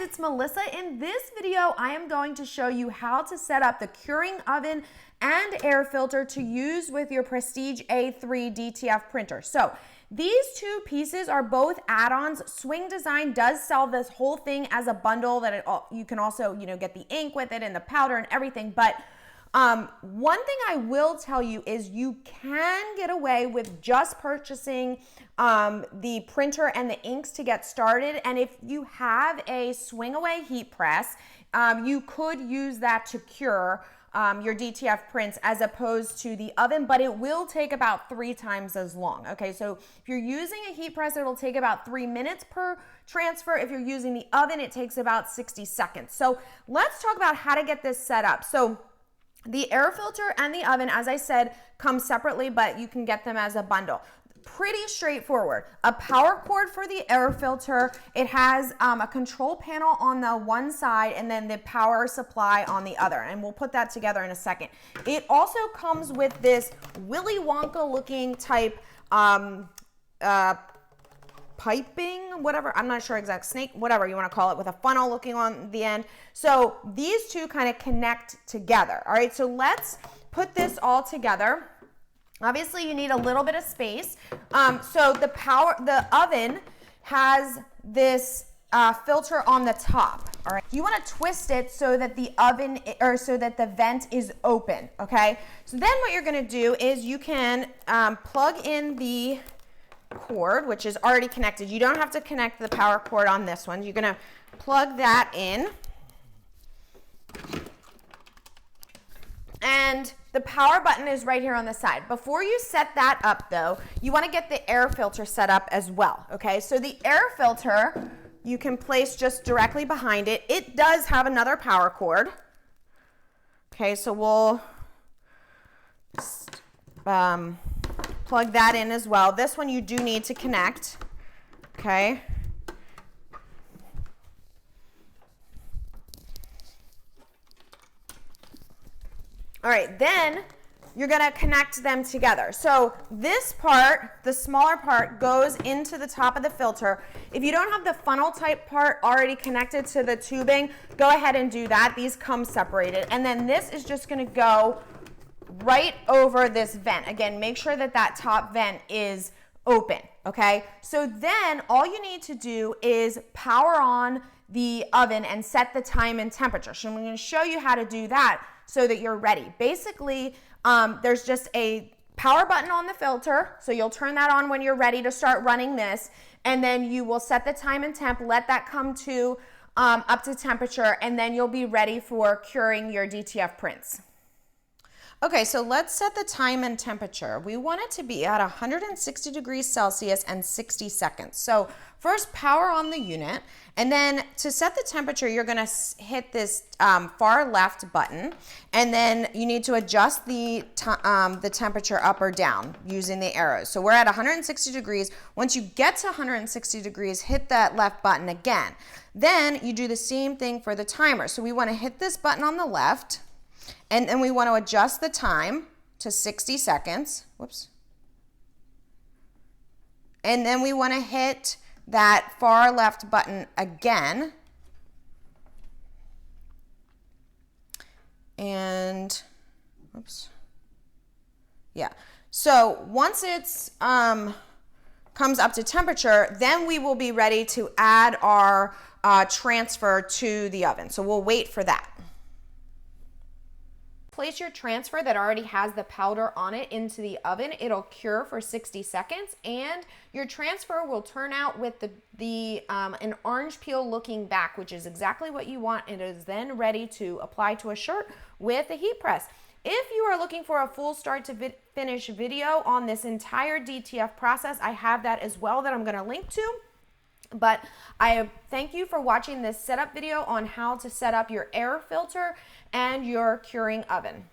it's Melissa. In this video, I am going to show you how to set up the curing oven and air filter to use with your Prestige A3 DTF printer. So these two pieces are both add-ons. Swing Design does sell this whole thing as a bundle that you can also, get the ink with it and the powder and everything. But one thing I will tell you is you can get away with just purchasing the printer and the inks to get started. And if you have a swing away heat press, you could use that to cure your DTF prints as opposed to the oven, but it will take about 3 times as long. Okay, so if you're using a heat press, it'll take about 3 minutes per transfer. If you're using the oven, it takes about 60 seconds. So let's talk about how to get this set up. So the air filter and the oven, as I said, come separately, but you can get them as a bundle. Pretty straightforward. A power cord for the air filter. It has a control panel on the one side and then the power supply on the other. And we'll put that together in a second. It also comes with this Willy Wonka looking type piping, whatever, I'm not sure exact, snake, whatever you want to call it, with a funnel looking on the end. So these two kind of connect together. All right, so let's put this all together. Obviously you need a little bit of space. So the oven has this filter on the top. All right, you want to twist it so that the oven, or so that the vent is open. Okay, so then what you're going to do is you can plug in the cord, which is already connected. You don't have to connect the power cord on this one. You're going to plug that in. And the power button is right here on the side. Before you set that up though, you want to get the air filter set up as well. Okay, so the air filter you can place just directly behind it. It does have another power cord. Okay, so we'll plug that in as well. This one you do need to connect. Okay. All right, then you're gonna connect them together. So this part, the smaller part, goes into the top of the filter. If you don't have the funnel type part already connected to the tubing, go ahead and do that. These come separated. And then this is just gonna go right over this vent. Again, make sure that that top vent is open, okay? So then all you need to do is power on the oven and set the time and temperature. So I'm going to show you how to do that so that you're ready. Basically, there's just a power button on the filter, so you'll turn that on when you're ready to start running this, and then you will set the time and temp, let that come to up to temperature, and then you'll be ready for curing your DTF prints. Okay, so let's set the time and temperature. We want it to be at 160 degrees Celsius and 60 seconds. So first power on the unit, and then to set the temperature, you're gonna hit this far left button, and then you need to adjust the temperature up or down using the arrows. So we're at 160 degrees. Once you get to 160 degrees, hit that left button again. Then you do the same thing for the timer. So we wanna hit this button on the left, and then we want to adjust the time to 60 seconds. Whoops. And then we want to hit that far left button again. And, whoops. Yeah. So once it's comes up to temperature, then we will be ready to add our transfer to the oven. So we'll wait for that. Place your transfer that already has the powder on it into the oven. It'll cure for 60 seconds, and your transfer will turn out with an orange peel looking back, which is exactly what you want. It is then ready to apply to a shirt with a heat press. If you are looking for a full start to finish video on this entire DTF process, I have that as well that I'm going to link to. But I thank you for watching this setup video on how to set up your air filter and your curing oven.